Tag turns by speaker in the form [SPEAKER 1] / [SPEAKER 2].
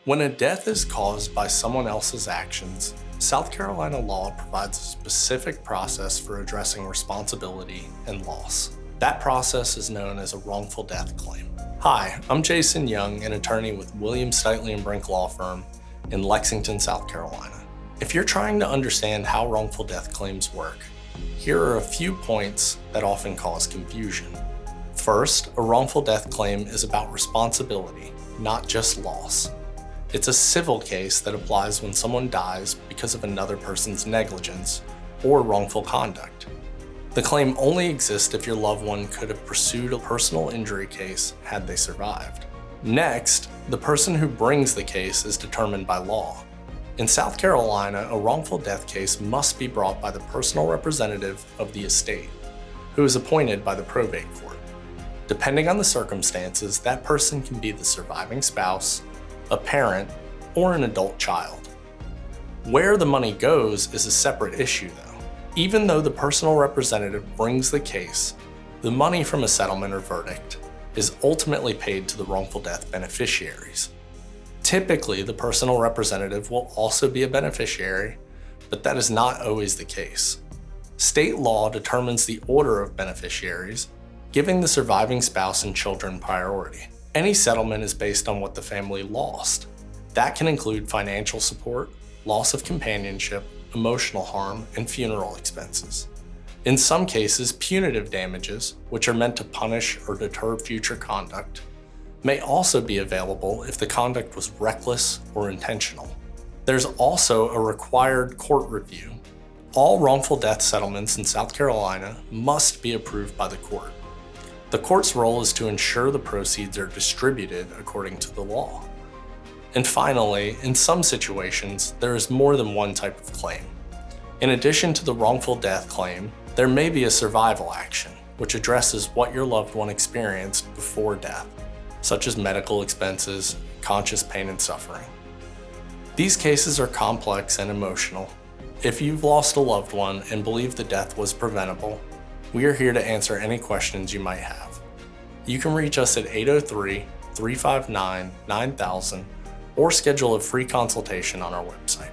[SPEAKER 1] When a death is caused by someone else's actions, South Carolina law provides a specific process for addressing responsibility and loss. That process is known as a wrongful death claim. Hi, I'm Jason Young, an attorney with Stitley Brink Law Firm in Lexington, South Carolina. If you're trying to understand how wrongful death claims work, here are a few points that often cause confusion. First, a wrongful death claim is about responsibility, not just loss. It's a civil case that applies when someone dies because of another person's negligence or wrongful conduct. The claim only exists if your loved one could have pursued a personal injury case had they survived. Next, the person who brings the case is determined by law. In South Carolina, a wrongful death case must be brought by the personal representative of the estate, who is appointed by the probate court. Depending on the circumstances, that person can be the surviving spouse, a parent, or an adult child. Where the money goes is a separate issue though. Even though the personal representative brings the case, the money from a settlement or verdict is ultimately paid to the wrongful death beneficiaries. Typically, the personal representative will also be a beneficiary, but that is not always the case. State law determines the order of beneficiaries, giving the surviving spouse and children priority. Any settlement is based on what the family lost. That can include financial support, loss of companionship, emotional harm, and funeral expenses. In some cases, punitive damages, which are meant to punish or deter future conduct, may also be available if the conduct was reckless or intentional. There's also a required court review. All wrongful death settlements in South Carolina must be approved by the court. The court's role is to ensure the proceeds are distributed according to the law. And finally, in some situations, there is more than one type of claim. In addition to the wrongful death claim, there may be a survival action, which addresses what your loved one experienced before death, such as medical expenses, conscious pain and suffering. These cases are complex and emotional. If you've lost a loved one and believe the death was preventable, we are here to answer any questions you might have. You can reach us at 803-359-9000 or schedule a free consultation on our website.